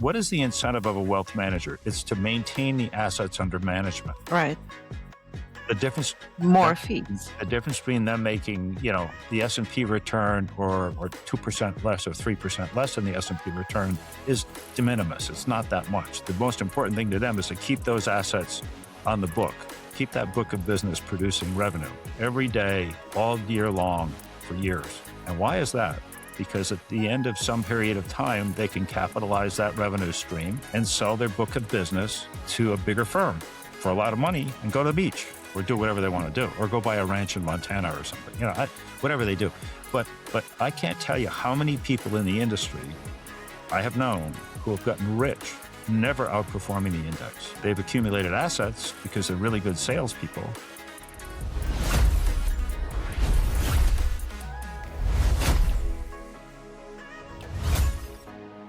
what is the incentive of a wealth manager? It's to maintain the assets under management. Right. The difference, More fees. the difference between them making, the S&P return or 2% less or 3% less than the S&P return is de minimis. It's not that much. The most important thing to them is to keep those assets on the book, keep that book of business producing revenue every day, all year long for years. And why is that? Because at the end of some period of time, they can capitalize that revenue stream and sell their book of business to a bigger firm for a lot of money and go to the beach or do whatever they want to do, or go buy a ranch in Montana or something, whatever they do. But I can't tell you how many people in the industry I have known who have gotten rich, never outperforming the index. They've accumulated assets because they're really good salespeople.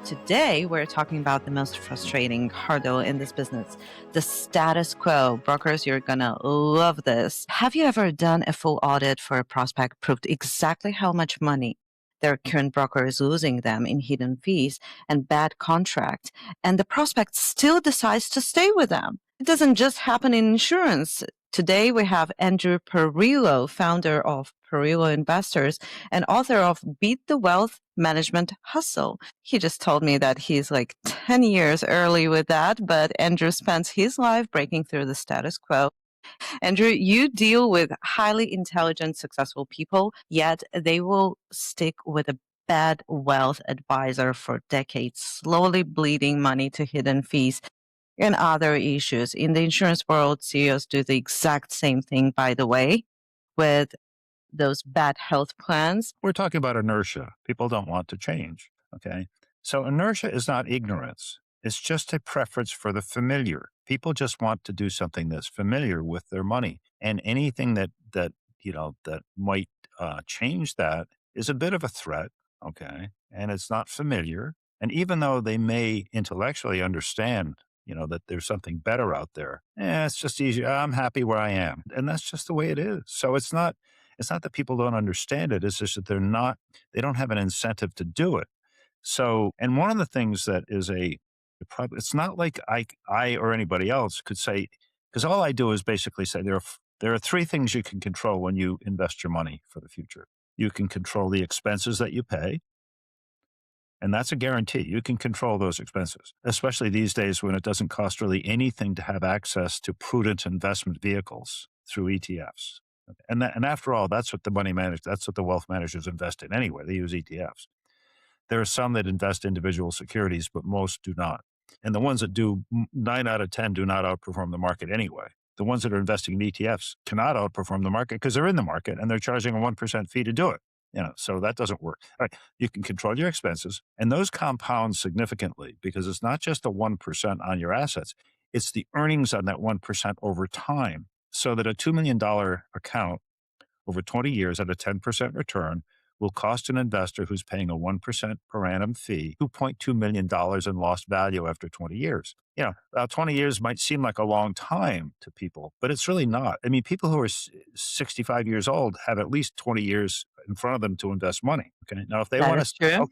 Today, we're talking about the most frustrating hurdle in this business, the status quo. Brokers, you're going to love this. Have you ever done a full audit for a prospect, proved exactly how much money their current broker is losing them in hidden fees and bad contracts, and the prospect still decides to stay with them? It doesn't just happen in insurance. Today, we have Andrew Parrillo, founder of Parrillo Investors and author of Beat the Wealth Management Hustle. He just told me that he's like 10 years early with that, but Andrew spends his life breaking through the status quo. Andrew, you deal with highly intelligent, successful people, yet they will stick with a bad wealth advisor for decades, slowly bleeding money to hidden fees and other issues. In the insurance world, CEOs do the exact same thing, by the way, with those bad health plans. We're talking about inertia. People don't want to change, okay? So inertia is not ignorance. It's just a preference for the familiar. People just want to do something that's familiar with their money. And anything that might change that is a bit of a threat, okay? And it's not familiar. And even though they may intellectually understand that there's something better out there, it's just easy. I'm happy where I am. And that's just the way it is. So it's not that people don't understand it. It's just that they don't have an incentive to do it. So, and one of the things that is it's not like I or anybody else could say, because all I do is basically say there are three things you can control when you invest your money for the future. You can control the expenses that you pay. And that's a guarantee. You can control those expenses, especially these days when it doesn't cost really anything to have access to prudent investment vehicles through ETFs. And after all, that's what that's what the wealth managers invest in anyway. They use ETFs. There are some that invest in individual securities, but most do not. And the ones that do, 9 out of 10 do not outperform the market anyway. The ones that are investing in ETFs cannot outperform the market because they're in the market and they're charging a 1% fee to do it. So that doesn't work. All right, you can control your expenses, and those compound significantly because it's not just the 1% on your assets, it's the earnings on that 1% over time. So that a $2 million account over 20 years at a 10% return will cost an investor who's paying a 1% per annum fee $2.2 million in lost value after 20 years. 20 years might seem like a long time to people, but it's really not. I mean, people who are 65 years old have at least 20 years in front of them to invest money. Okay. Now, if they want to, True.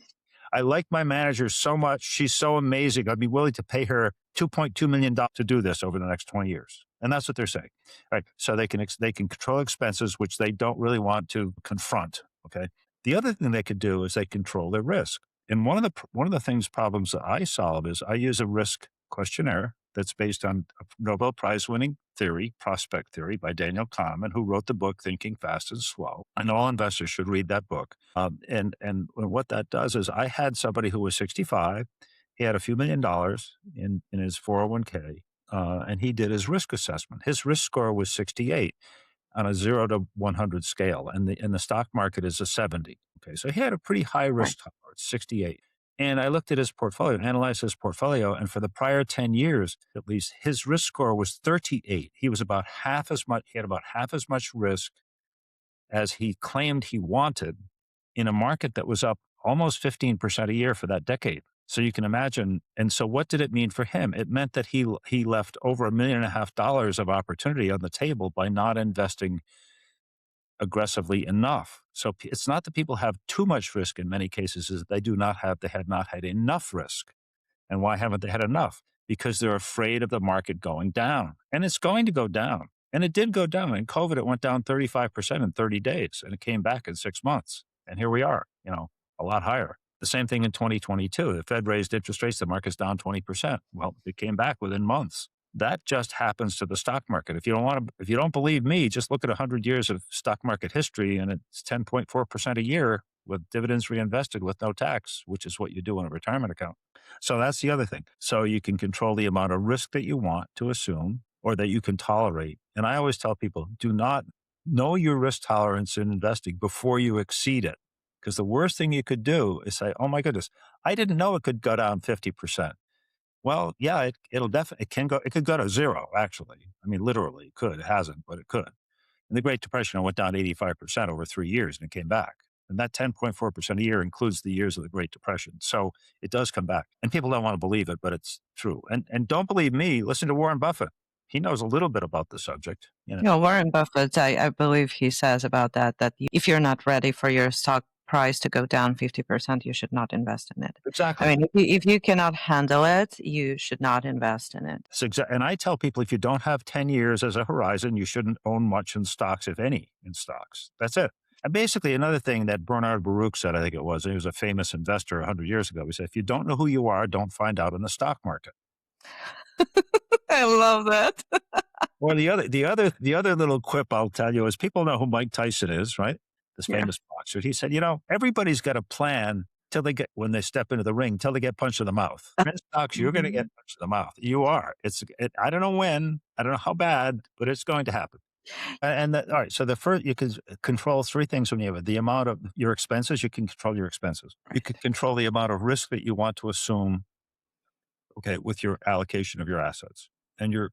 I like my manager so much. She's so amazing. I'd be willing to pay her $2.2 million to do this over the next 20 years. And that's what they're saying. Right. So they can control expenses, which they don't really want to confront. Okay. The other thing they could do is they control their risk. And one of the problems that I solve is I use a risk questionnaire that's based on a Nobel Prize winning theory, prospect theory by Daniel Kahneman, who wrote the book Thinking Fast and Slow. And all investors should read that book. And what that does is I had somebody who was 65. He had a few $1 million in his 401k, and he did his risk assessment. His risk score was 68 on a 0 to 100 scale, and the stock market is a 70. Okay, so he had a pretty high risk tolerance, 68. And I looked at his portfolio, analyzed his portfolio, and for the prior 10 years, at least, his risk score was 38. He was about half as much. He had about half as much risk as he claimed he wanted in a market that was up almost 15% a year for that decade. So you can imagine. And so what did it mean for him? It meant that he left over $1.5 million of opportunity on the table by not investing aggressively enough. So it's not that people have too much risk in many cases, is that they had not had enough risk. And why haven't they had enough? Because they're afraid of the market going down. And it's going to go down. And it did go down. In COVID, it went down 35% in 30 days and it came back in 6 months. And here we are, a lot higher. The same thing in 2022. The Fed raised interest rates, the market's down 20%. Well, it came back within months. That just happens to the stock market. If you don't believe me, just look at 100 years of stock market history and it's 10.4% a year with dividends reinvested with no tax, which is what you do in a retirement account. So that's the other thing. So you can control the amount of risk that you want to assume or that you can tolerate. And I always tell people, do not know your risk tolerance in investing before you exceed it. Because the worst thing you could do is say, oh my goodness, I didn't know it could go down 50%. Well, yeah, it'll definitely, it could go to zero, actually. I mean, literally, it could. It hasn't, but it could. In the Great Depression, it went down 85% over 3 years and it came back. And that 10.4% a year includes the years of the Great Depression. So it does come back. And people don't want to believe it, but it's true. And don't believe me, listen to Warren Buffett. He knows a little bit about the subject. Warren Buffett, I believe he says about that if you're not ready for your stock price to go down 50%, you should not invest in it. I Exactly. mean, if you cannot handle it, you should not invest in it. And I tell people if you don't have 10 years as a horizon, you shouldn't own much in stocks, if any, in stocks. That's it. And basically, another thing that Bernard Baruch said, I think it was, he was a famous investor 100 years ago. He said, if you don't know who you are, don't find out in the stock market. I love that. Or the other little quip I'll tell you is people know who Mike Tyson is, right? This Yeah. famous boxer. He said, everybody's got a plan till when they step into the ring, till they get punched in the mouth. In stocks, you're going to get Mhm. punched in the mouth. You are. I don't know when, I don't know how bad, but it's going to happen. All right. So the first, you can control three things when you have the amount of your expenses. You can control your expenses. You Right. can control the amount of risk that you want to assume. Okay, with your allocation of your assets and your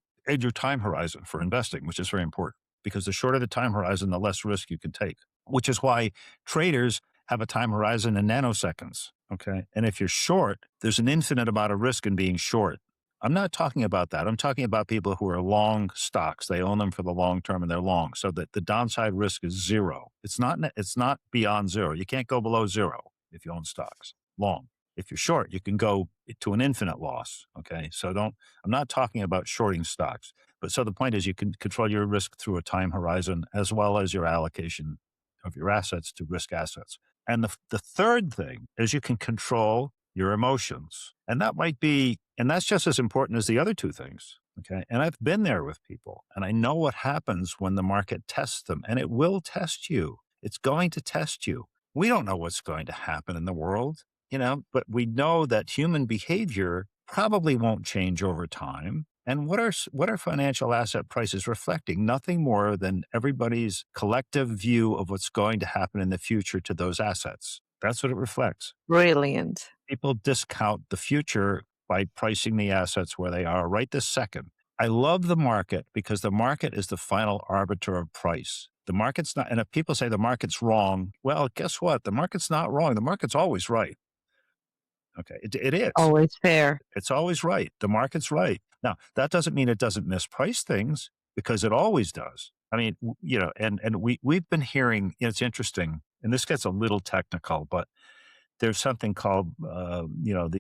time horizon for investing, which is very important because the shorter the time horizon, the less risk you can take. Which is why traders have a time horizon in nanoseconds. Okay, and if you're short, there's an infinite amount of risk in being short. I'm not talking about that. I'm talking about people who are long stocks. They own them for the long term and they're long. So that the downside risk is zero. It's not beyond zero. You can't go below zero if you own stocks long. If you're short, you can go to an infinite loss. Okay. So I'm not talking about shorting stocks. But so the point is you can control your risk through a time horizon as well as your allocation of your assets to risk assets. And the third thing is you can control your emotions. And that's just as important as the other two things. Okay. And I've been there with people and I know what happens when the market tests them and it will test you. It's going to test you. We don't know what's going to happen in the world, but we know that human behavior probably won't change over time. And what are financial asset prices reflecting? Nothing more than everybody's collective view of what's going to happen in the future to those assets. That's what it reflects. Brilliant. People discount the future by pricing the assets where they are right this second. I love the market because the market is the final arbiter of price. The market's not, and if people say the market's wrong, well, guess what? The market's not wrong. The market's always right. Okay. It is. Always fair. It's always right. The market's right. Now, that doesn't mean it doesn't misprice things because it always does. I mean, we've been hearing, it's interesting, and this gets a little technical, but there's something called, the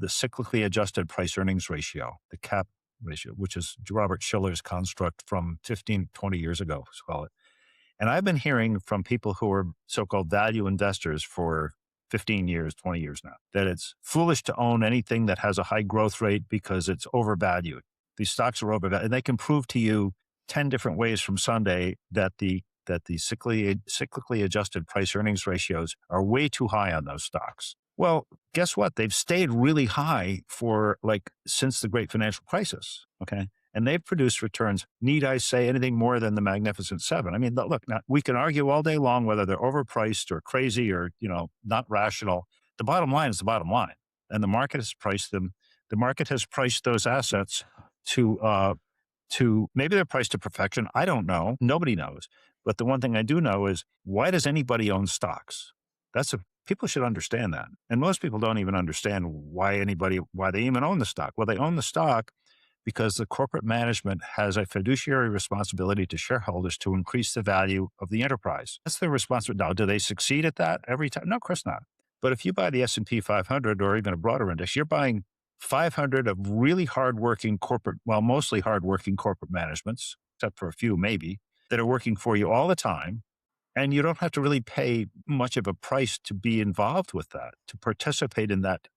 cyclically adjusted price earnings ratio, the CAP ratio, which is Robert Shiller's construct from 15, 20 years ago, let's call it. And I've been hearing from people who are so-called value investors for 15 years, 20 years now, that it's foolish to own anything that has a high growth rate because it's overvalued. These stocks are overvalued. And they can prove to you 10 different ways from Sunday that the cyclically adjusted price earnings ratios are way too high on those stocks. Well, guess what? They've stayed really high for since the great financial crisis. Okay. And they've produced returns. Need I say anything more than the Magnificent Seven? I mean, look, now we can argue all day long whether they're overpriced or crazy or, not rational. The bottom line is the bottom line. And the market has priced them. The market has priced those assets to maybe they're priced to perfection. I don't know. Nobody knows. But the one thing I do know is why does anybody own stocks? People should understand that. And most people don't even understand why they even own the stock. Well, they own the stock because the corporate management has a fiduciary responsibility to shareholders to increase the value of the enterprise. That's their responsibility. Now, do they succeed at that every time? No, of course not. But if you buy the S&P 500 or even a broader index, you're buying 500 of really hardworking corporate, well, mostly hardworking corporate managements, except for a few maybe, that are working for you all the time, and you don't have to really pay much of a price to be involved with that, to participate in that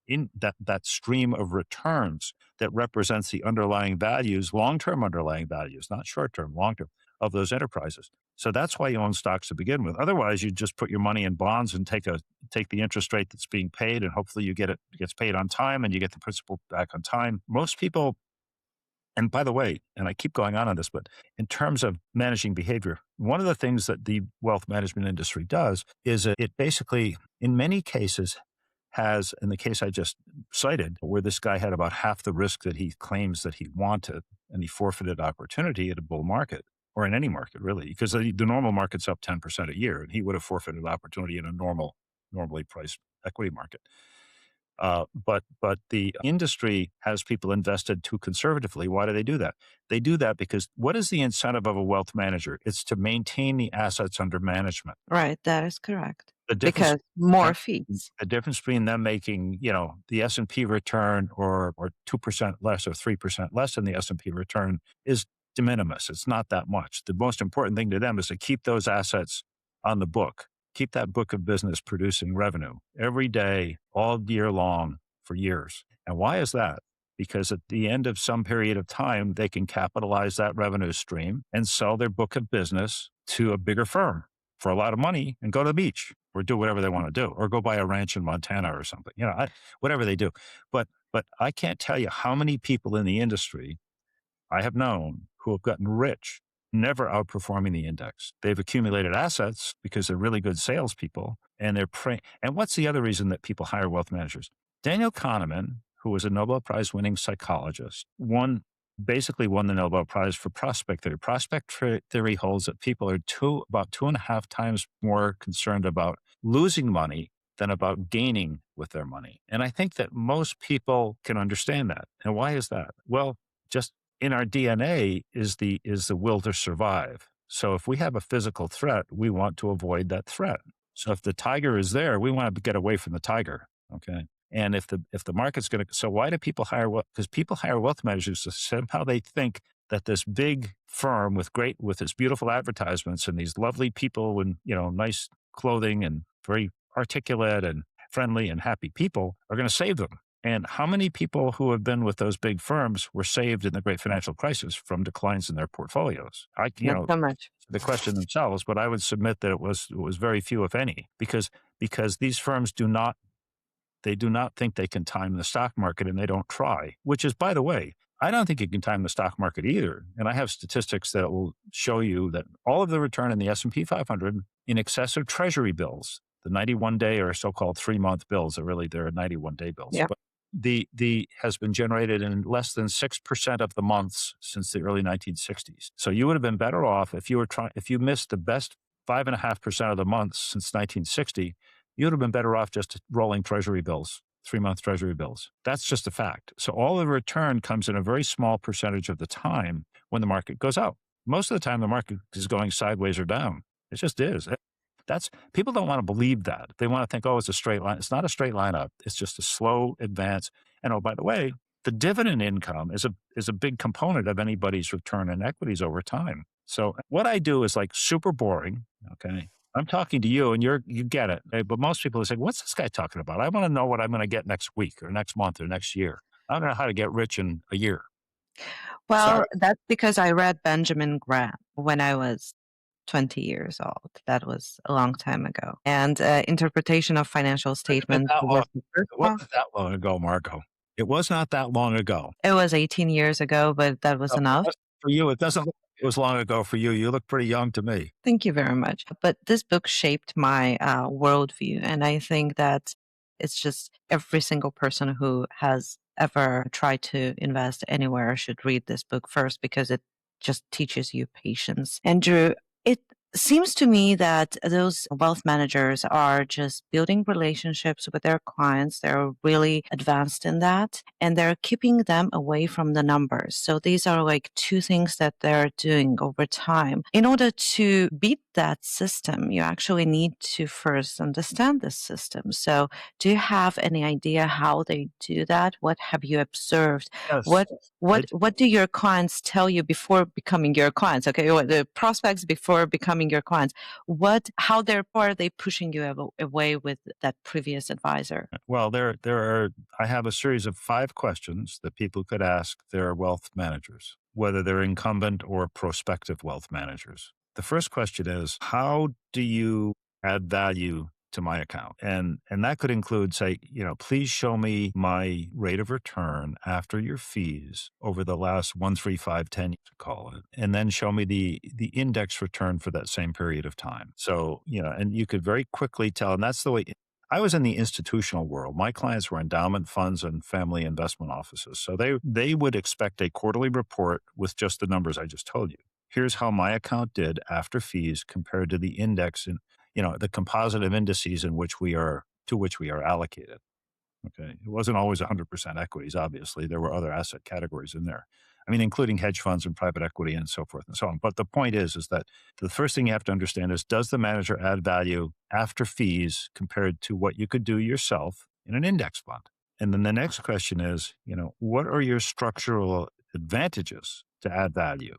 stream of returns that represents the underlying values, long-term underlying values, not short-term, long-term, of those enterprises. So that's why you own stocks to begin with. Otherwise, you just put your money in bonds and take the interest rate that's being paid, and hopefully it gets paid on time and you get the principal back on time. Most people, and by the way, and I keep going on this, but in terms of managing behavior, one of the things that the wealth management industry does is it basically, in many cases, has, in the case I just cited, where this guy had about half the risk that he claims that he wanted, and he forfeited opportunity at a bull market or in any market, really, because the normal market's up 10% a year, and he would have forfeited opportunity in a normally priced equity market. But the industry has people invested too conservatively. Why do they do that? They do that because what is the incentive of a wealth manager? It's to maintain the assets under management. Right, that is correct. The difference Because more them fees. the difference between them making, the S&P return or 2% less or 3% less than the S&P return is de minimis. It's not that much. The most important thing to them is to keep those assets on the book, keep that book of business producing revenue every day, all year long for years. And why is that? Because at the end of some period of time, they can capitalize that revenue stream and sell their book of business to a bigger firm for a lot of money and go to the beach or do whatever they want to do or go buy a ranch in Montana or something, whatever they do. But I can't tell you how many people in the industry I have known who have gotten rich, never outperforming the index. They've accumulated assets because they're really good salespeople, and and what's the other reason that people hire wealth managers? Daniel Kahneman, who was a Nobel Prize winning psychologist, basically won the Nobel Prize for prospect theory. Theory holds that people are about 2.5 times more concerned about losing money than about gaining with their money. And I think that most people can understand that. And why is that? Well, just in our DNA is the will to survive. So if we have a physical threat, we want to avoid that threat. So if the tiger is there, we want to get away from the tiger. Okay. And if the market's going to, so why do people hire wealth? Because people hire wealth managers. So somehow they think that this big firm with its beautiful advertisements and these lovely people and nice clothing and very articulate and friendly and happy people are going to save them. And how many people who have been with those big firms were saved in the great financial crisis from declines in their portfolios? Not so much. The question themselves, but I would submit that it was very few, if any, because these firms do not think they can time the stock market, and they don't try, which is, by the way, I don't think you can time the stock market either. And I have statistics that will show you that all of the return in the S&P 500 in excess of treasury bills, the 91-day or so-called 3-month bills, they're 91-day bills. Yeah. But the has been generated in less than 6% of the months since the early 1960s. So you would have been better off if you missed the best 5.5% of the months since 1960. You would have been better off just rolling treasury bills, 3-month treasury bills. That's just a fact. So all the return comes in a very small percentage of the time when the market goes up. Most of the time, the market is going sideways or down. It just is. People don't want to believe that. They want to think, oh, it's a straight line. It's not a straight line up. It's just a slow advance. And oh, by the way, the dividend income is a big component of anybody's return in equities over time. So what I do is like super boring. Okay. I'm talking to you and you get it. But most people are saying, what's this guy talking about? I want to know what I'm going to get next week or next month or next year. I don't know how to get rich in a year. Well, Sorry. that's because I read Benjamin Graham when I was 20 years old. That was a long time ago. And interpretation of financial But statements that long, was the first it one. wasn't that long ago, Marco. It was not that long ago. It was 18 years ago, but that was No, enough. for you, it doesn't look like it was long ago for you. You look pretty young to me. Thank you very much. But this book shaped my worldview. And I think that it's just every single person who has ever tried to invest anywhere should read this book first because it just teaches you patience. And Drew, it Seems to me that those wealth managers are just building relationships with their clients. They're really advanced in that, and they're keeping them away from the numbers. So these are like two things that they're doing over time. In order to beat that system, you actually need to first understand the system. So do you have any idea how they do that? What have you observed? Yes, What I what do your clients tell you before becoming your clients? Okay, what the prospects before becoming your clients? What how are they pushing you away with that previous advisor? Well, there are I have a series of 5 questions that people could ask their wealth managers, whether they're incumbent or prospective wealth managers. The first question is, how do you add value to my account? And that could include, say, please show me my rate of return after your fees over the last 1, 3, 5, 10 years, call it, and then show me the index return for that same period of time. So, and you could very quickly tell, and that's the way I was in the institutional world. My clients were endowment funds and family investment offices. So they would expect a quarterly report with just the numbers I just told you. Here's how my account did after fees compared to the index and the composite of indices in which we are to which we are allocated. Okay. It wasn't always 100% equities, obviously. There were other asset categories in there. I mean, including hedge funds and private equity and so forth and so on. But the point is that the first thing you have to understand is, does the manager add value after fees compared to what you could do yourself in an index fund? And then the next question is, what are your structural advantages to add value?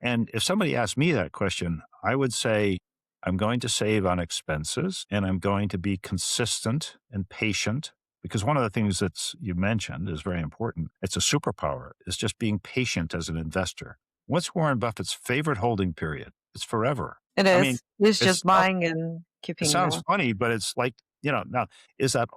And if somebody asked me that question, I would say, I'm going to save on expenses and I'm going to be consistent and patient, because one of the things that you mentioned is very important. It's a superpower. It's just being patient as an investor. What's Warren Buffett's favorite holding period? It's forever. It I mean, is. It's it's just buying and it keeping sounds the funny, but it's like, now is that,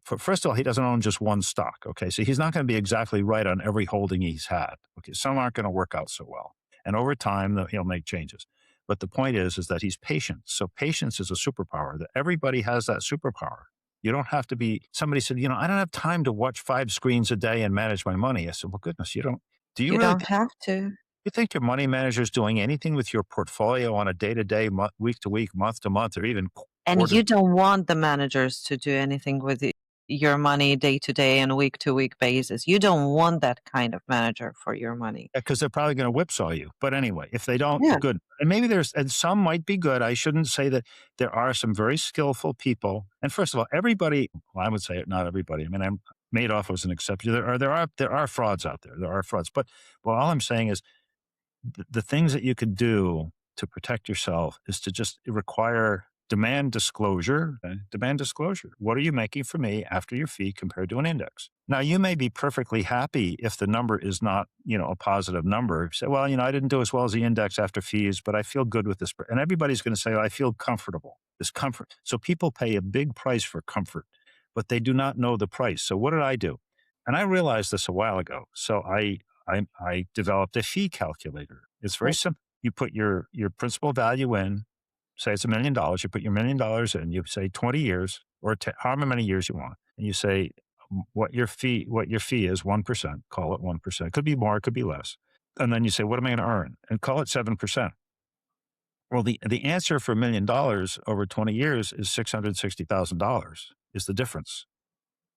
first of all, he doesn't own just one stock. Okay. So he's not going to be exactly right on every holding he's had. Okay. Some aren't going to work out so well. And over time, he'll make changes. But the point is that he's patient. So patience is a superpower that everybody has that superpower. You don't have to be, somebody said, I don't have time to watch 5 screens a day and manage my money. I said, well, goodness, you don't, do you you really don't have to. you think your money manager is doing anything with your portfolio on a day to day, week to week, month to month, or even And quarter? you don't want the managers to do anything with your money day to day and week to week basis. You don't want that kind of manager for your money. Because they're probably going to whipsaw you. But anyway, if they don't, Yeah, good. And some might be good. I shouldn't say that there are some very skillful people. And first of all, everybody, well, I would say not everybody. I mean, Madoff was an exception. There are frauds out there. There are frauds. But all I'm saying is, the things that you could do to protect yourself is to just require demand disclosure. Demand disclosure. What are you making for me after your fee compared to an index? Now, you may be perfectly happy if the number is not, a positive number. Say, well, I didn't do as well as the index after fees, but I feel good with this. And everybody's going to say, I feel comfortable. This comfort. So people pay a big price for comfort, but they do not know the price. So what did I do? And I realized this a while ago. So I developed a fee calculator. It's very simple. You put your principal value in, say it's $1 million. You put your $1 million in, you say 20 years or however many years you want. And you say what your fee is, 1%, call it 1%. It could be more, it could be less. And then you say, what am I going to earn? And call it 7%. Well, the answer for $1 million over 20 years is $660,000 is the difference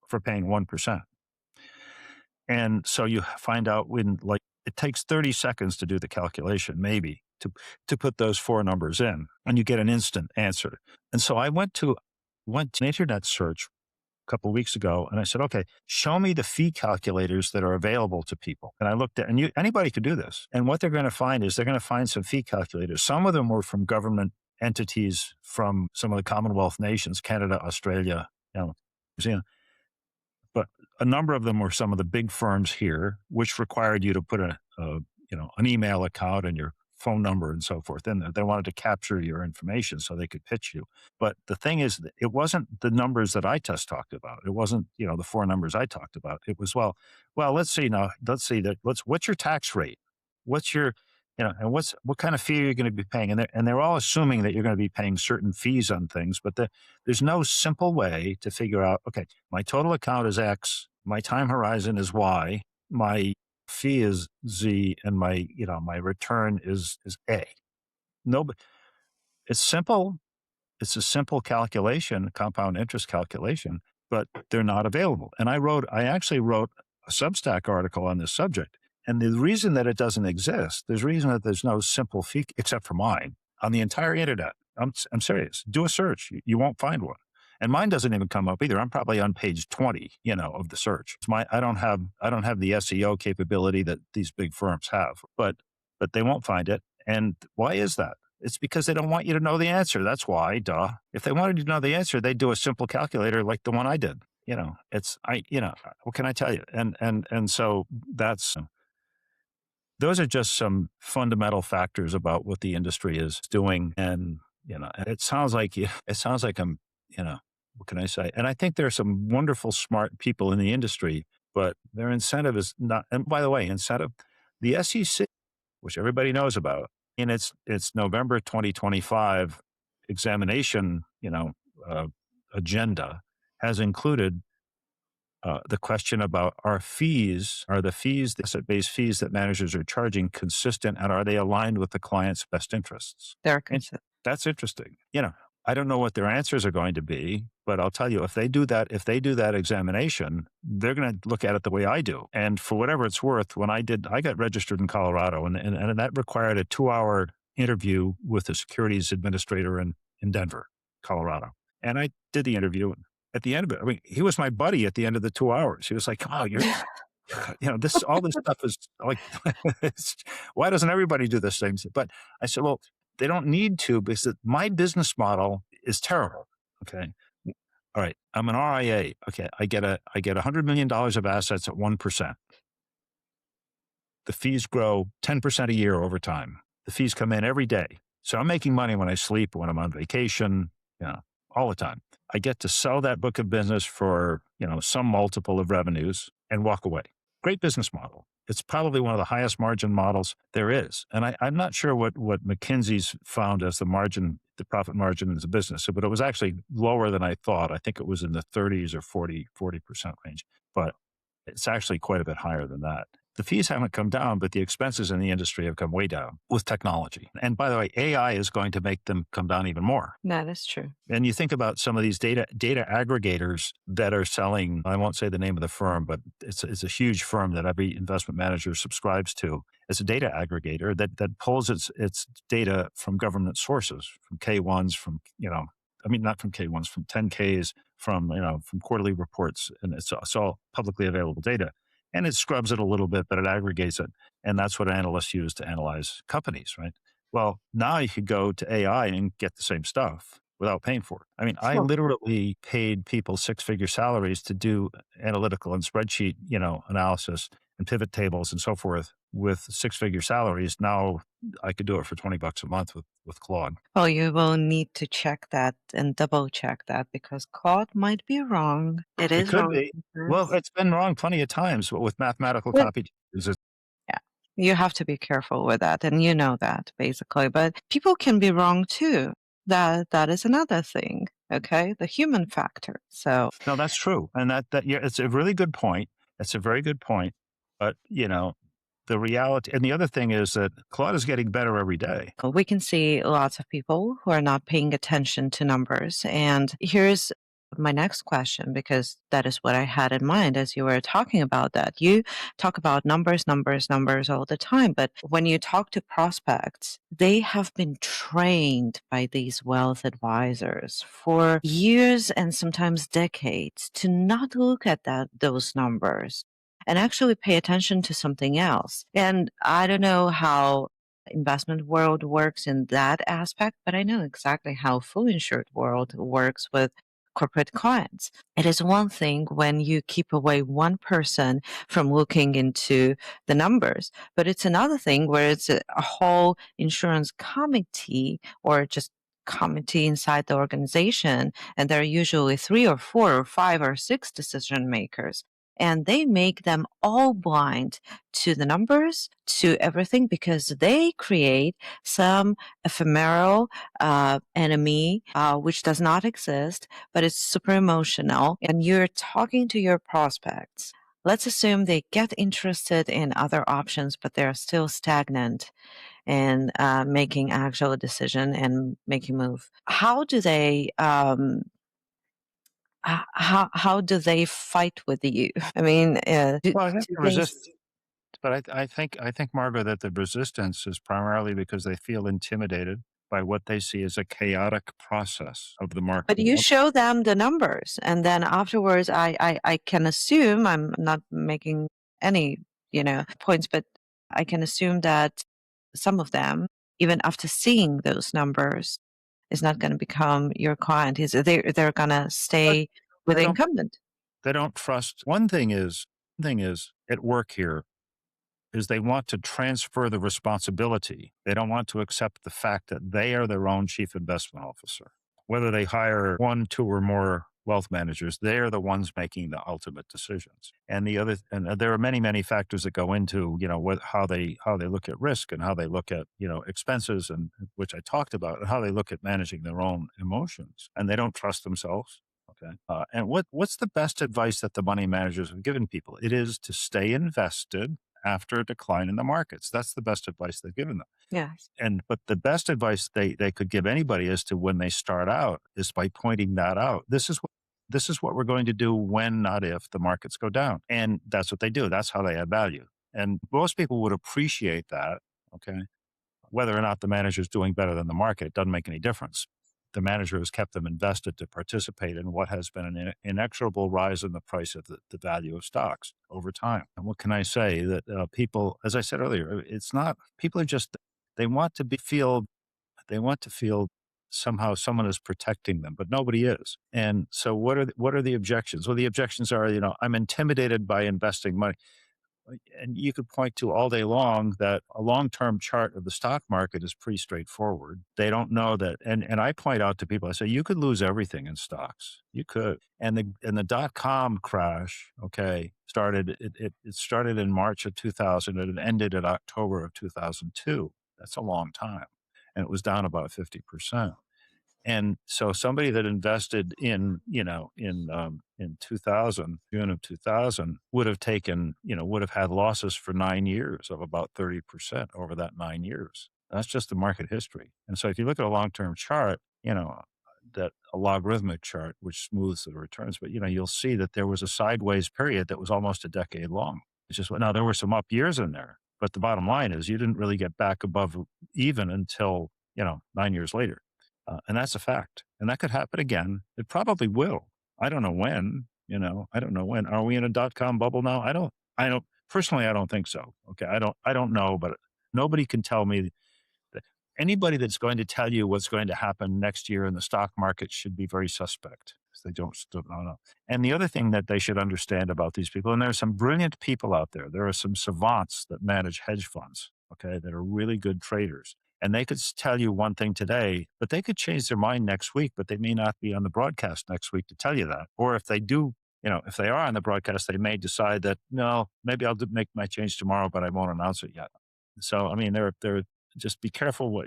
for paying 1%. And so you find out when, like, it takes 30 seconds to do the calculation, maybe to put those 4 numbers in, and you get an instant answer. And so I went to an internet search a couple of weeks ago, and I said, okay, show me the fee calculators that are available to people. And I looked at, and anybody could do this. And what they're going to find is they're going to find some fee calculators. Some of them were from government entities from some of the Commonwealth nations, Canada, Australia, New Zealand, but a number of them were some of the big firms here, which required you to put an email account and your phone number and so forth in there. They wanted to capture your information so they could pitch you. But the thing is, that it wasn't the numbers that I just talked about. It wasn't, the 4 numbers I talked about. It was, well, let's see now. Let's see that. What's your tax rate? What's your, and what kind of fee are you going to be paying? And they're all assuming that you're going to be paying certain fees on things, but there's no simple way to figure out, okay, my total account is X, my time horizon is Y, my fee is Z, and my return is A. no, it's simple. It's a simple calculation, compound interest calculation, but they're not available. And I actually wrote a Substack article on this subject. And the reason that it doesn't exist, there's a reason that there's no simple fee, except for mine, on the entire internet. I'm serious. Do a search. You won't find one. And mine doesn't even come up either. I'm probably on page 20, of the search. I don't have the SEO capability that these big firms have, but they won't find it. And why is that? It's because they don't want you to know the answer. That's why, duh. If they wanted you to know the answer, they'd do a simple calculator like the one I did. What can I tell you? And so those are just some fundamental factors about what the industry is doing. And, it sounds like what can I say? And I think there are some wonderful, smart people in the industry, but their incentive is not, and by the way, the SEC, which everybody knows about, in its November 2025 examination, uh, agenda, has included the question about are the fees, the asset-based fees that managers are charging, consistent, and are they aligned with the client's best interests? They're And concerned. that's interesting. I don't know what their answers are going to be, but I'll tell you, if they do that examination, they're going to look at it the way I do. And for whatever it's worth, I got registered in Colorado, and that required a 2-hour interview with the securities administrator in Denver, Colorado. And I did the interview. At the end of it, I mean, he was my buddy at the end of the 2 hours. He was like, "Oh, all this stuff is like, why doesn't everybody do this thing?" But I said, well, they don't need to because my business model is terrible. Okay. All right. I'm an RIA. Okay. I get $100 million of assets at 1%. The fees grow 10% a year over time. The fees come in every day. So I'm making money when I sleep, when I'm on vacation, all the time. I get to sell that book of business for, some multiple of revenues and walk away. Great business model. It's probably one of the highest margin models there is. And I'm not sure what McKinsey's found as the profit margin in the business, but it was actually lower than I thought. I think it was in the 30s or 40% range, but it's actually quite a bit higher than that. The fees haven't come down, but the expenses in the industry have come way down with technology. And by the way, AI is going to make them come down even more. That is true. And you think about some of these data aggregators that are selling. I won't say the name of the firm, but it's a huge firm that every investment manager subscribes to. It's a data aggregator that pulls its data from government sources, from K1s, not from K1s, from 10Ks, from quarterly reports, and it's all publicly available data. And it scrubs it a little bit, but it aggregates it. And that's what analysts use to analyze companies, right? Well, now you could go to AI and get the same stuff without paying for it. I mean, I Sure. literally paid people six-figure salaries to do analytical and spreadsheet, analysis and pivot tables and so forth with six-figure salaries. Now I could do it for $20 a month with Claude. Well, you will need to check that and double check that because Claude might be wrong. It It is could wrong be. Well, sometimes. it's been wrong plenty of times, but with mathematical But computations, yeah, you have to be careful with that, and you know that basically. But people can be wrong too. That is another thing. Okay, the human factor. So no, that's true. And yeah, it's a really good point. It's a very good point. But, the reality, and the other thing is that Claude is getting better every day. we can see lots of people who are not paying attention to numbers. And here's my next question, because that is what I had in mind as you were talking about that. You talk about numbers, numbers, numbers all the time. But when you talk to prospects, they have been trained by these wealth advisors for years and sometimes decades to not look at those numbers and actually pay attention to something else. And I don't know how investment world works in that aspect, but I know exactly how full insured world works with corporate clients. It is one thing when you keep away one person from looking into the numbers, but it's another thing where it's a whole insurance committee or just committee inside the organization, and there are usually three or four or five or six decision makers. And they make them all blind to the numbers, to everything, because they create some ephemeral enemy which does not exist, but it's super emotional. And you're talking to your prospects. Let's assume they get interested in other options, but they're still stagnant. in making actual decision and making move. How do they fight with you? I mean, Well, I think do the they? resist but I think, Margo, that the resistance is primarily because they feel intimidated by what they see as a chaotic process of the market. But you show them the numbers, and then afterwards, I can assume I'm not making any points, but I can assume that some of them, even after seeing those numbers, is not going to become your client. Is they're going to But stay with they the don't incumbent? they don't trust. One thing is at work here is they want to transfer the responsibility. They don't want to accept the fact that they are their own chief investment officer. Whether they hire one, two, or more wealth managers, they are the ones making the ultimate decisions. And there are many, many factors that go into, how they look at risk and how they look at, expenses, and which I talked about, and how they look at managing their own emotions. And they don't trust themselves. Okay. And what's the best advice that the money managers have given people? It is to stay invested after a decline in the markets. That's the best advice they've given them. Yes. But the best advice they could give anybody as to when they start out is by pointing that out. This is what we're going to do when, not if, the markets go down. And that's what they do. That's how they add value. And most people would appreciate that. Okay. Whether or not the manager is doing better than the market, it doesn't make any difference. The manager has kept them invested to participate in what has been an inexorable rise in the price of the value of stocks over time. And what can I say? That people, as I said earlier, it's not, people are just, they want to feel somehow someone is protecting them, but nobody is. And so what are the objections? Well, the objections are, I'm intimidated by investing money. And you could point to all day long that a long-term chart of the stock market is pretty straightforward. They don't know that, and I point out to people, I say, you could lose everything in stocks. You could. And the dot-com crash, okay, it started in March of 2000 and it ended in October of 2002. That's a long time. And it was down about 50%. And so somebody that invested in 2000, June of 2000, would have had losses for 9 years of about 30% over that 9 years. That's just the market history. And so if you look at a long-term chart, that a logarithmic chart, which smooths the returns, but you'll see that there was a sideways period that was almost a decade long. It's just, now there were some up years in there, but the bottom line is you didn't really get back above even until, 9 years later. And that's a fact. And that could happen again. It probably will. I don't know when, I don't know when. Are we in a dot-com bubble now? Personally, I don't think so. Okay. I don't know, but nobody can tell me that. Anybody that's going to tell you what's going to happen next year in the stock market should be very suspect, because they don't still don't know. And the other thing that they should understand about these people, and there are some brilliant people out there. There are some savants that manage hedge funds, okay, that are really good traders. And they could tell you one thing today, but they could change their mind next week, but they may not be on the broadcast next week to tell you that. Or if they do, if they are on the broadcast, they may decide that, no, maybe I'll make my change tomorrow, but I won't announce it yet. So, I mean, they're just be careful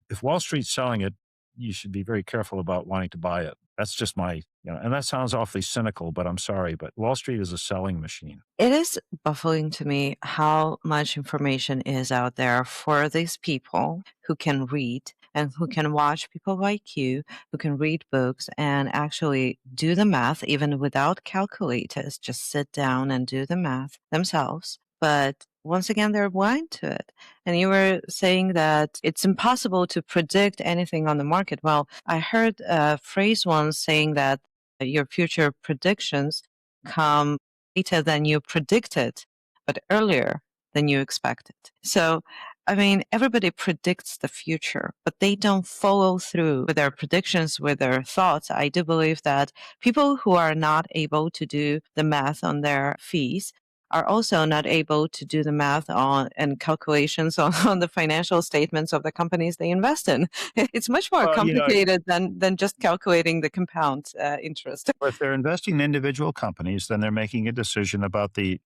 if Wall Street's selling it, you should be very careful about wanting to buy it. That's just and that sounds awfully cynical, but I'm sorry, but Wall Street is a selling machine. It is baffling to me how much information is out there for these people who can read and who can watch people like you, who can read books and actually do the math even without calculators, just sit down and do the math themselves. But once again, they're blind to it. And you were saying that it's impossible to predict anything on the market. Well, I heard a phrase once saying that your future predictions come later than you predicted, but earlier than you expected. So, I mean, everybody predicts the future, but they don't follow through with their predictions, with their thoughts. I do believe that people who are not able to do the math on their fees are also not able to do the math on and calculations on the financial statements of the companies they invest in. It's much more Well, complicated than just calculating the compound interest. if they're investing in individual companies, then they're making a decision about the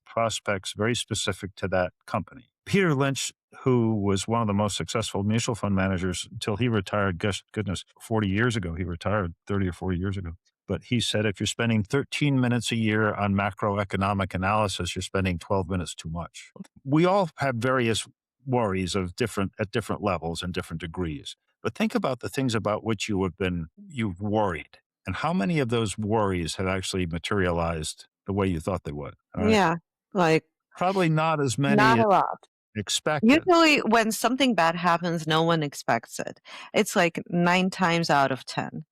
prospects very specific to that company. Peter Lynch, who was one of the most successful mutual fund managers until he retired, goodness, 40 years ago, he retired 30 or 40 years ago. But he said if you're spending 13 minutes a year on macroeconomic analysis, you're spending 12 minutes too much. We all have various worries of different at different levels and different degrees. But think about the things about which you've worried, and how many of those worries have actually materialized the way you thought they would. All right, Yeah, like, probably not as not many as a lot. expected. Usually, when something bad happens, no one expects it. It's like 9 times out of 10.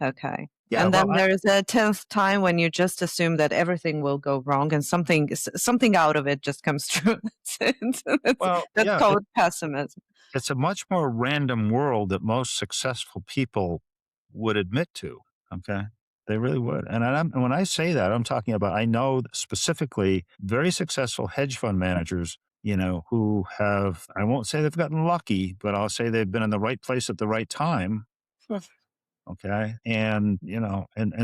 Okay. Yeah, And well, then there's a 10th time when you just assume that everything will go wrong and something out of it just comes true. That's it. That's yeah, called pessimism. it's a much more random world that most successful people would admit to. Okay. They really would. And when I say that, I'm talking about, I know specifically very successful hedge fund managers, who have, I won't say they've gotten lucky, but I'll say they've been in the right place at the right time. Okay. And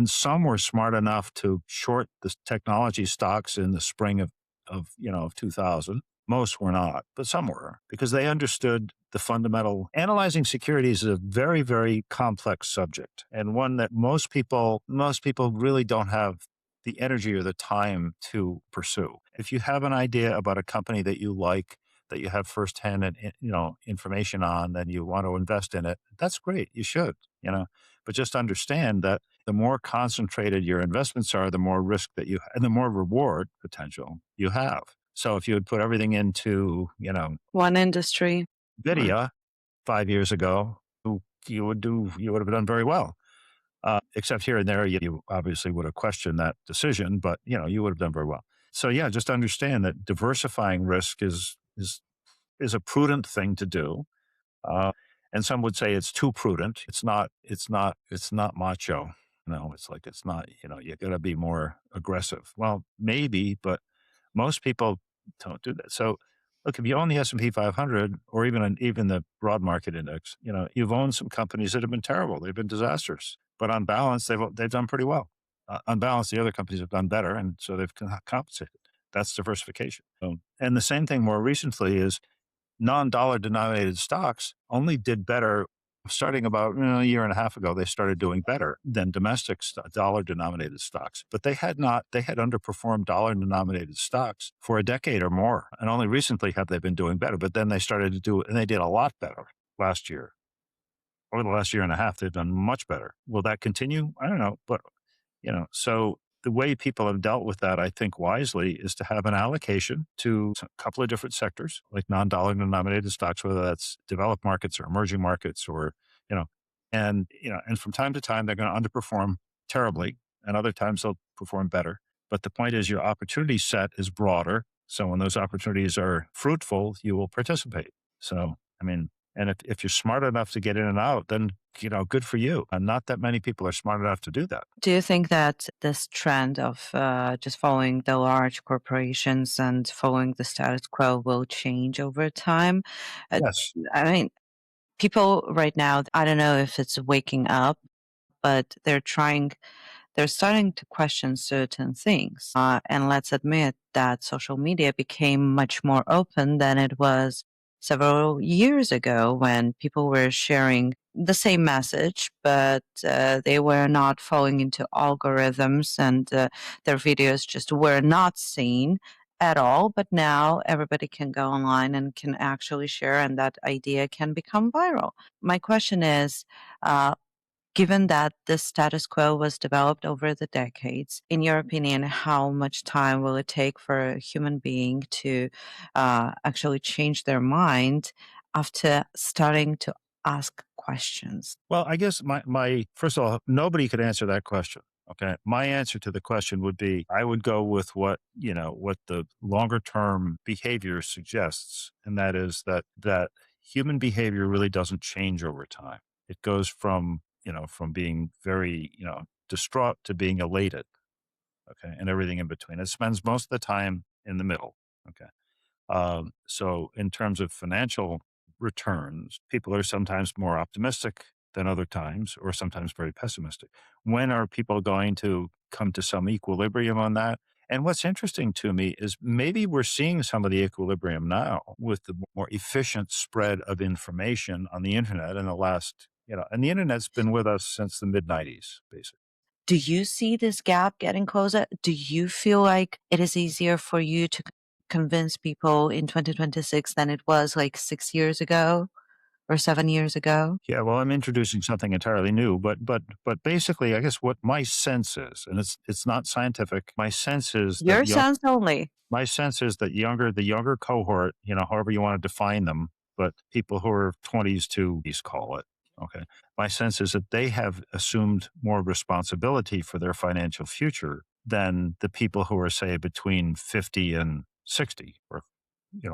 some were smart enough to short the technology stocks in the spring of 2000. Most were not, but some were, because they understood the fundamental. Analyzing securities is a very, very complex subject, and one that most people really don't have the energy or the time to pursue. If you have an idea about a company that you like, that you have firsthand information on, then you want to invest in it, that's great. You should, you know, but just understand that the more concentrated your investments are, the more risk and the more reward potential you have. So if you would put everything into, One industry. Or Nvidia 5 years ago, you would have done very well. Except here and there, you obviously would have questioned that decision, but you would have done very well. So yeah, just understand that diversifying risk is a prudent thing to do. Uh, and some would say it's too prudent. It's not. It's not. It's not macho. No, it's like it's not. You got to be more aggressive. Well, maybe, but most people don't do that. So, look, if you own the S&P 500 or even the broad market index, you've owned some companies that have been terrible. They've been disasters. But on balance, they've done pretty well. On balance, the other companies have done better, and so they've compensated. That's diversification. And the same thing more recently is non-dollar denominated stocks only did better starting about a year and a half ago. They started doing better than domestic dollar denominated stocks, but they had underperformed dollar denominated stocks for a decade or more, and only recently have they been doing better. But then they started to do, and they did a lot better last year. Over the last year and a half, they've done much better. Will that continue? I don't know, but so the way people have dealt with that, I think wisely, is to have an allocation to a couple of different sectors, like non-dollar denominated stocks, whether that's developed markets or emerging markets, or you know, and from time to time they're going to underperform terribly, and other times they'll perform better. But the point is, your opportunity set is broader. So when those opportunities are fruitful, you will participate. So I mean, and if you're smart enough to get in and out, then good for you. And not that many people are smart enough to do that. do you think that this trend of just following the large corporations and following the status quo will change over time? Uh, Yes. I mean, people right now, I don't know if it's waking up, but they're starting to question certain things. And let's admit that social media became much more open than it was several years ago when people were sharing the same message, but they were not falling into algorithms and their videos just were not seen at all. But now everybody can go online and can actually share, and that idea can become viral. My question is, uh, given that this status quo was developed over the decades, in your opinion, how much time will it take for a human being to actually change their mind after starting to ask questions? Well, I guess my first of all, nobody could answer that question. Okay. My answer to the question would be I would go with what the longer term behavior suggests. And that is that human behavior really doesn't change over time. It goes from being very, distraught to being elated. Okay. And everything in between. It spends most of the time in the middle. Okay. So, in terms of financial returns, people are sometimes more optimistic than other times, or sometimes very pessimistic. When are people going to come to some equilibrium on that? And what's interesting to me is maybe we're seeing some of the equilibrium now with the more efficient spread of information on the internet in the and the internet's been with us since the mid 90s, basically. Do you see this gap getting closer? Do you feel like it is easier for you to convince people in 2026 than it was like 6 years ago or 7 years ago? Yeah, well, I'm introducing something entirely new, but basically, I guess what my sense is, and it's not scientific. My sense is that Your sense only. the younger cohort, however you want to define them, but people who are 20s to call it. Okay. My sense is that they have assumed more responsibility for their financial future than the people who are, say, between 50 and 60 or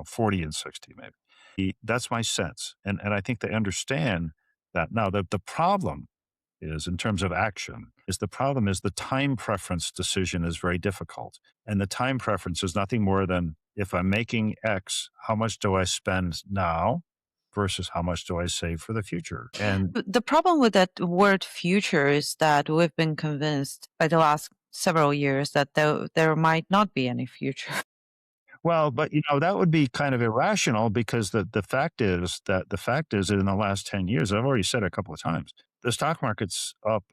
40 and 60 maybe. That's my sense. And I think they understand that. Now the problem is in terms of action is the problem is the time preference decision is very difficult. And the time preference is nothing more than if I'm making X, how much do I spend now versus how much do I save for the future? And The problem with that word future is that we've been convinced by the last several years that there might not be any future. well, but that would be kind of irrational because the fact is that in the last 10 years, I've already said it a couple of times, the stock market's up,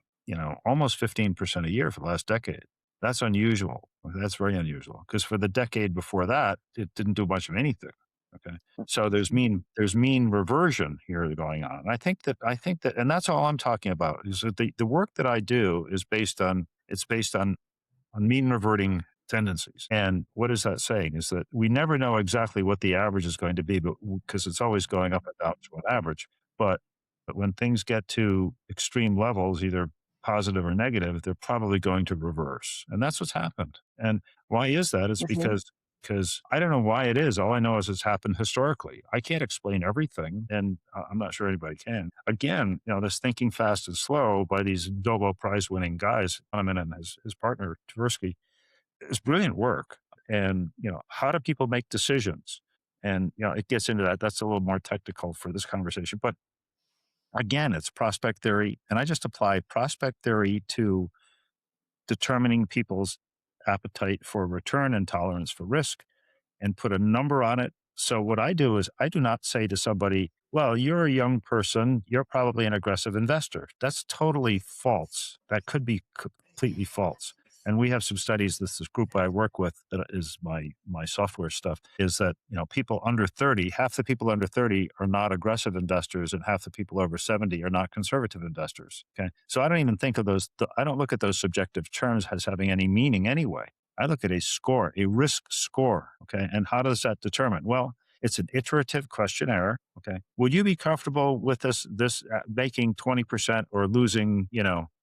almost 15% a year for the last decade. That's unusual. That's very unusual because for the decade before that, it didn't do much of anything. Okay. So there's mean reversion here going on. I think that and that's all I'm talking about is that the work that I do is based on mean reverting tendencies. And what is that saying? Is that we never know exactly what the average is going to be, but because it's always going up and down to an average. But when things get to extreme levels, either positive or negative, they're probably going to reverse. And that's what's happened. And why is that? It's Mhm. because I don't know why it is. All I know is it's happened historically. I can't explain everything, and I'm not sure anybody can. Again, this thinking fast and slow by these Nobel Prize winning guys, Kahneman and his partner Tversky, is brilliant work. And how do people make decisions? And it gets into that. That's a little more technical for this conversation, but again, it's prospect theory, and I just apply prospect theory to determining people's appetite for return and tolerance for risk and put a number on it. So what I do is I do not say to somebody, well, you're a young person, you're probably an aggressive investor. That's totally false. That could be completely false. And we have some studies. This group I work with that is my software stuff is that people under 30, half the people under 30 are not aggressive investors, and half the people over 70 are not conservative investors. Okay, so I don't even think of those. I don't look at those subjective terms as having any meaning anyway. I look at a score, a risk score. Okay. And how does that determine? Well, it's an iterative questionnaire. Okay. Would you be comfortable with this making 20% or losing,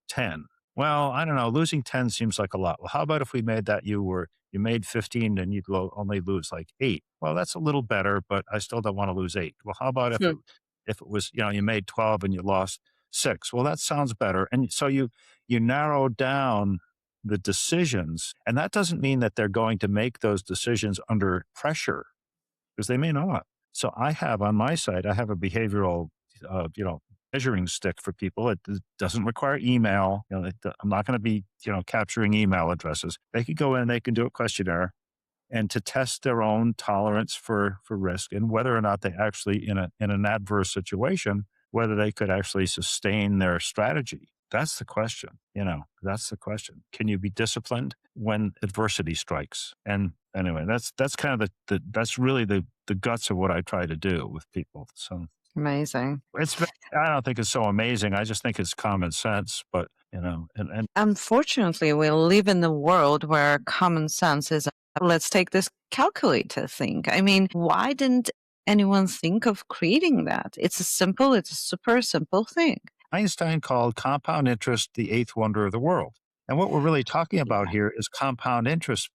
10? Well, I don't know. Losing 10 seems like a lot. Well, how about if we made that you made 15 and you'd only lose like 8? Well, that's a little better, but I still don't want to lose 8. Well, how about if it was, you made 12 and you lost 6? Well, that sounds better. And so you narrow down the decisions. And that doesn't mean that they're going to make those decisions under pressure because they may not. So I have on my side, I have a behavioral, measuring stick for people. It doesn't require email. I'm not going to be, capturing email addresses. They could go in, they can do a questionnaire and to test their own tolerance for risk and whether or not they actually in an adverse situation, whether they could actually sustain their strategy. That's the question. That's the question. Can you be disciplined when adversity strikes? And anyway, that's kind of that's really the guts of what I try to do with people. So Amazing. I don't think it's so amazing. I just think it's common sense. But and Unfortunately, we live in a world where common sense is let's take this calculator thing. I mean, why didn't anyone think of creating that? It's a super simple thing. Einstein called compound interest the eighth wonder of the world. And what we're really talking about Yeah. here is compound interest,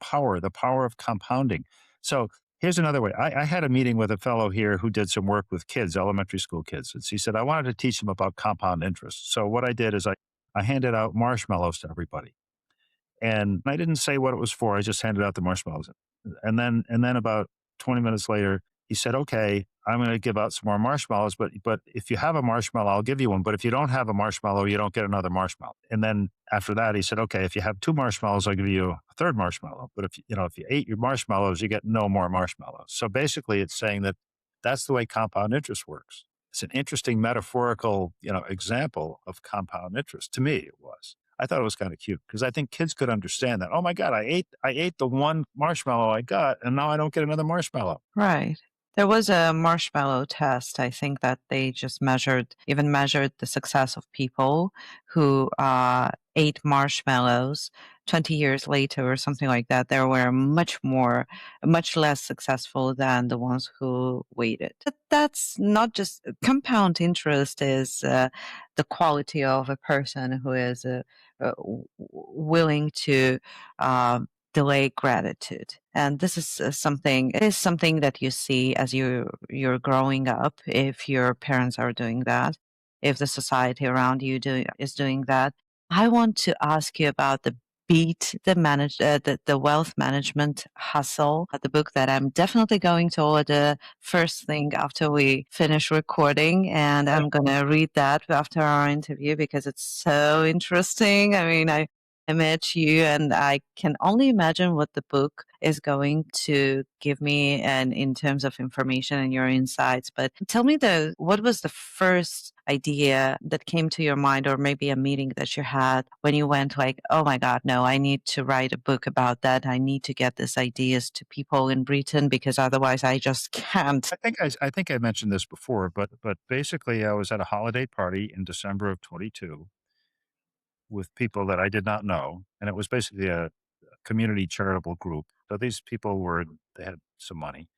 power, the power of compounding. So here's another way. I had a meeting with a fellow here who did some work with kids, elementary school kids. And he said, I wanted to teach them about compound interest. So what I did is I handed out marshmallows to everybody. And I didn't say what it was for. I just handed out the marshmallows. And then about 20 minutes later, he said, "Okay, I'm going to give out some more marshmallows, but if you have a marshmallow, I'll give you one. But if you don't have a marshmallow, you don't get another marshmallow." And then after that, he said, "Okay, if you have two marshmallows, I'll give you a third marshmallow. But if you ate your marshmallows, you get no more marshmallows." So basically, it's saying that that's the way compound interest works. It's an interesting metaphorical, example of compound interest. To me, it was. I thought it was kind of cute because I think kids could understand that. Oh my God, I ate the one marshmallow I got, and now I don't get another marshmallow. Right. There was a marshmallow test. I think that they just measured the success of people who ate marshmallows 20 years later or something like that. They were much less successful than the ones who waited. But that's not just compound interest is the quality of a person who is willing to delay gratitude. And this is something it is something that you see as you're growing up if your parents are doing that, if the society around you is doing that. I want to ask you about the wealth management hustle, the book that I'm definitely going to order first thing after we finish recording, and Right. I'm going to read that after our interview because it's so interesting. I mean, I met you, and I can only imagine what the book is going to give me and in terms of information and your insights. But tell me though, what was the first idea that came to your mind, or maybe a meeting that you had when you went like, oh my God, no, I need to write a book about that. I need to get these ideas to people in Britain because otherwise I just can't. I think I mentioned this before, but basically I was at a holiday party in December of 22 with people that I did not know, and it was basically a community charitable group. So these people they had some money.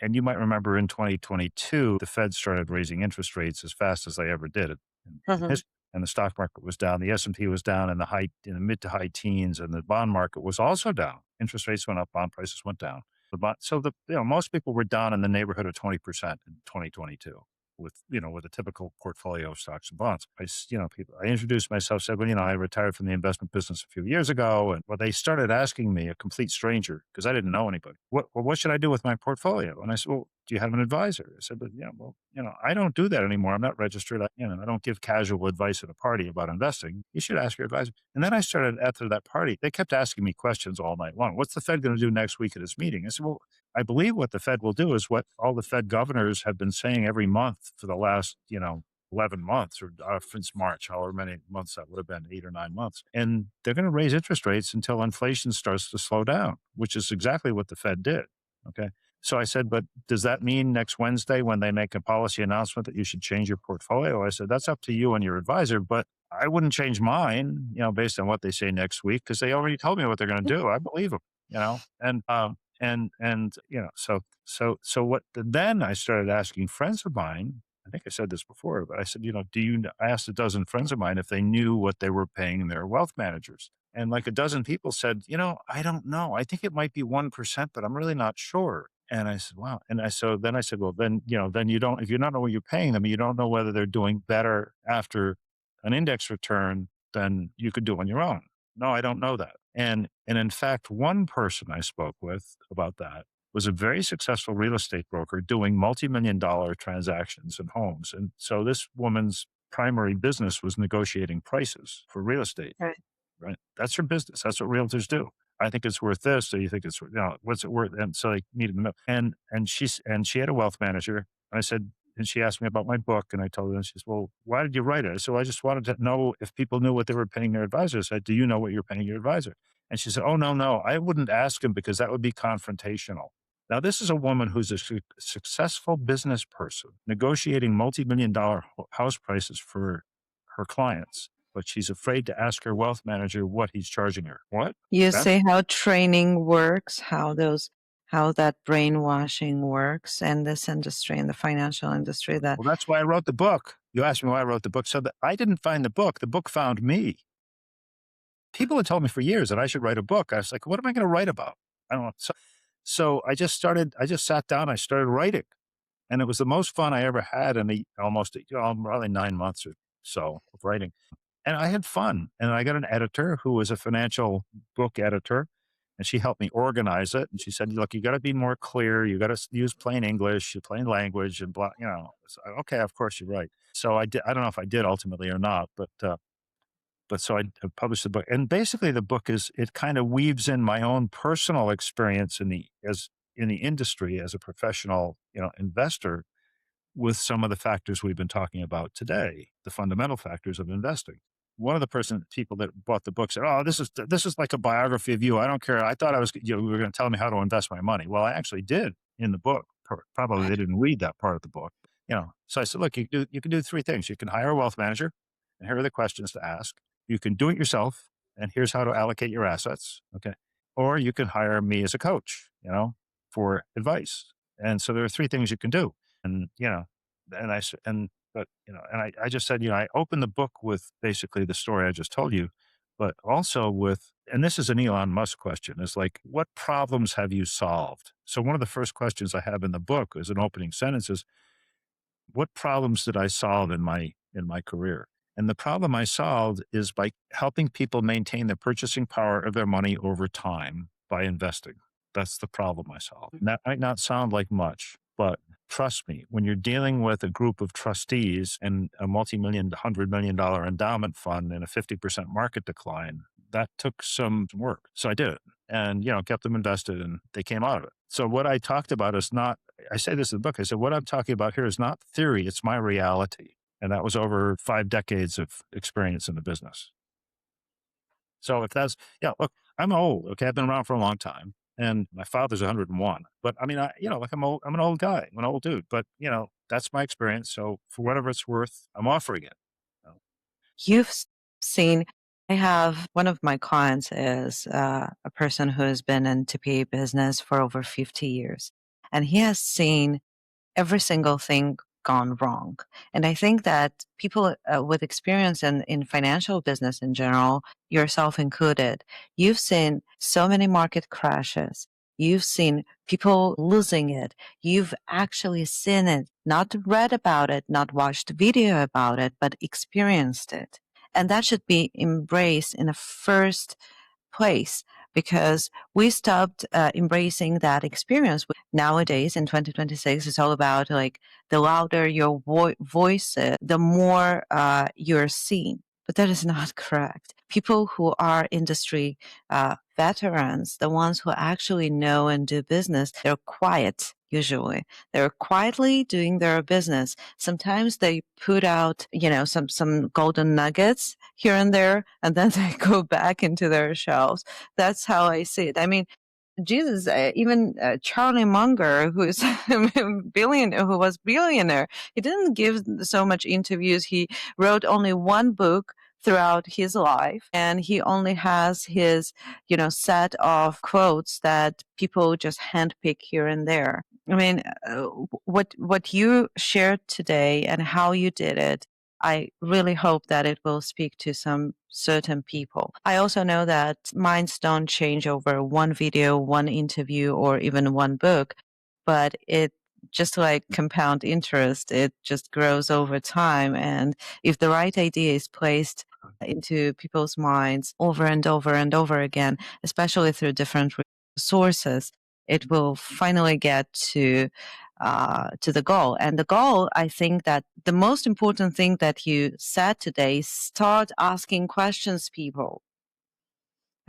And you might remember in 2022, the Fed started raising interest rates as fast as they ever did it in Mhm. history. And the stock market was down. The S&P was down in the mid to high teens, and the bond market was also down. Interest rates went up, bond prices went down. Most people were down in the neighborhood of 20% in 2022 with a typical portfolio of stocks and bonds. I introduced myself, said, well, I retired from the investment business a few years ago. And they started asking me, a complete stranger, because I didn't know anybody, what should I do with my portfolio? And I said, well, do you have an advisor? I said, but I don't do that anymore. I'm not registered. I don't give casual advice at a party about investing. You should ask your advisor. And then I started after that party, they kept asking me questions all night long. What's the Fed going to do next week at its meeting? I said, well, I believe what the Fed will do is what all the Fed governors have been saying every month for the last, 11 months or since March, however many months that would have been, 8 or 9 months. And they're going to raise interest rates until inflation starts to slow down, which is exactly what the Fed did. Okay. So I said, but does that mean next Wednesday when they make a policy announcement that you should change your portfolio? I said, that's up to you and your advisor, but I wouldn't change mine, based on what they say next week, because they already told me what they're going to do. I believe them, so what then I started asking friends of mine. I think I said this before, but I said, I asked a dozen friends of mine if they knew what they were paying their wealth managers. And like a dozen people said, I don't know. I think it might be 1%, but I'm really not sure. And I said, wow. Then I said, well, then you don't, if you don't know what you're paying them, you don't know whether they're doing better after an index return than you could do on your own. No, I don't know that. And in fact, one person I spoke with about that was a very successful real estate broker doing multi-million dollar transactions in homes. And so this woman's primary business was negotiating prices for real estate, Right. right? That's her business. That's what realtors do. I think it's worth this. So you think what's it worth? And so they needed to know. And she had a wealth manager. And I said, and she asked me about my book, and I told her, and she says, well, why did you write it? I said, well, I just wanted to know if people knew what they were paying their advisor. I said, do you know what you're paying your advisor? And she said, oh, no, no, I wouldn't ask him because that would be confrontational. Now, this is a woman who's a successful business person negotiating multi-million dollar house prices for her clients, but she's afraid to ask her wealth manager what he's charging her. What? You That see how training works, how that brainwashing works in this industry, in the financial industry that Well, that's why I wrote the book. You asked me why I wrote the book. So that I didn't find the book found me. People had told me for years that I should write a book. I was like, what am I going to write about? I don't know. So I just sat down, I started writing. And it was the most fun I ever had in probably 9 months or so of writing. And I had fun. And I got an editor who was a financial book editor, and she helped me organize it. And she said, look, you got to be more clear. You got to use plain English, plain language, and blah, So, okay, of course you're right. So I did. I don't know if I did ultimately or not, but so I published the book. And basically the book it kind of weaves in my own personal experience in the industry as a professional, investor with some of the factors we've been talking about today, the fundamental factors of investing. one of the people that bought the book said, "Oh, this is like a biography of you. I don't care. I thought you were going to tell me how to invest my money." Well, I actually did in the book. Probably they didn't read that part of the book, So I said, "Look, you can do three things. You can hire a wealth manager, and here are the questions to ask. You can do it yourself, and here's how to allocate your assets. Okay, or you can hire me as a coach, for advice. And so there are three things you can do. And and I s- and but and I just said, I opened the book with basically the story I just told you, but also with, and this is an Elon Musk question, is like, what problems have you solved? So one of the first questions I have in the book as an opening sentence is, what problems did I solve in my career? And the problem I solved is by helping people maintain the purchasing power of their money over time by investing. That's the problem I solved. And that might not sound like much, but trust me, when you're dealing with a group of trustees and a multi-million, $100 million endowment fund and a 50% market decline, that took some work. So I did it and, kept them invested and they came out of it. So what I talked about is not, I say this in the book. I said, what I'm talking about here is not theory, it's my reality. And that was over 5 decades of experience in the business. So if that's, yeah, look, I'm old. Okay. I've been around for a long time and my father's 101. But I mean, like I'm old, I'm an old guy, I'm an old dude, but that's my experience. So for whatever it's worth, I'm offering it. So, You've seen, I have one of my clients is a person who has been in TPA business for over 50 years, and he has seen every single thing gone wrong. And I think that people with experience in financial business in general, yourself included, you've seen so many market crashes. You've seen people losing it. You've actually seen it, not read about it, not watched video about it, but experienced it. And that should be embraced in the first place because we stopped embracing that experience. Nowadays in 2026, it's all about like the louder your voice is, the more you're seen. But that is not correct. People who are industry veterans, the ones who actually know and do business, they're quiet usually. They're quietly doing their business. Sometimes they put out, some golden nuggets here and there, and then they go back into their shelves. That's how I see it. I mean, Jesus, even Charlie Munger, who is who was billionaire, he didn't give so much interviews. He wrote only one book throughout his life, and he only has his, set of quotes that people just handpick here and there. I mean, what you shared today and how you did it, I really hope that it will speak to some certain people. I also know that minds don't change over one video, one interview, or even one book, but it just like compound interest, it just grows over time. And if the right idea is placed into people's minds over and over and over again, especially through different sources, it will finally get to the goal. And the goal, I think that the most important thing that you said today, start asking questions, people.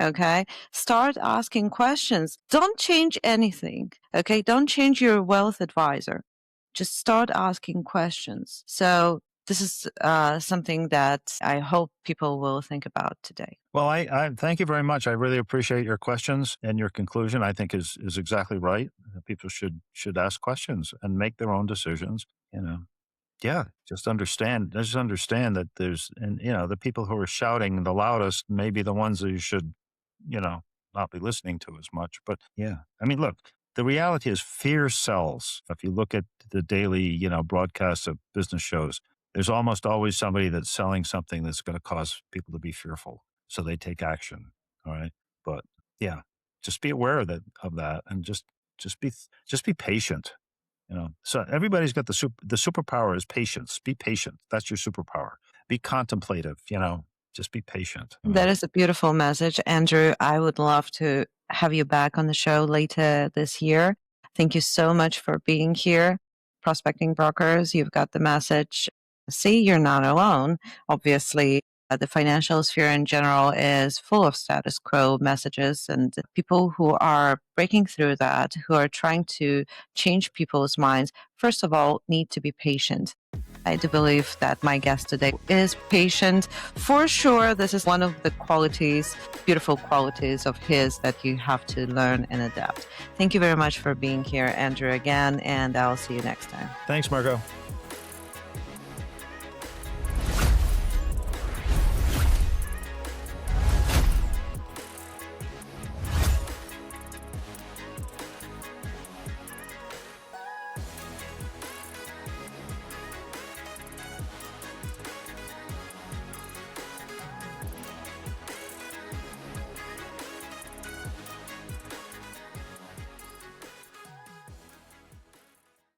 Okay. Start asking questions. Don't change anything. Okay. Don't change your wealth advisor. Just start asking questions. So this is something that I hope people will think about today. well, I thank you very much. I really appreciate your questions and your conclusion. I think is exactly right. People should ask questions and make their own decisions. You know, Yeah, just understand that the people who are shouting the loudest may be the ones that you should, you know, not be listening to as much. But yeah, I mean, look, the reality is fear sells. If you look at the daily, broadcasts of business shows, there's almost always somebody that's selling something that's going to cause people to be fearful. So they take action. All right. But yeah, just be aware of that and just be patient. So everybody's got the superpower is patience. Be patient. That's your superpower. Be contemplative. Just be patient. That is a beautiful message, Andrew. I would love to have you back on the show later this year. Thank you so much for being here. Prospecting Brokers, you've got the message. See, you're not alone. Obviously, the financial sphere in general is full of status quo messages, and people who are breaking through that, who are trying to change people's minds, first of all, need to be patient. I do believe that my guest today is patient. For sure, this is one of the qualities, beautiful qualities of his that you have to learn and adapt. Thank you very much for being here, Andrew, again, and I'll see you next time. Thanks, Margot.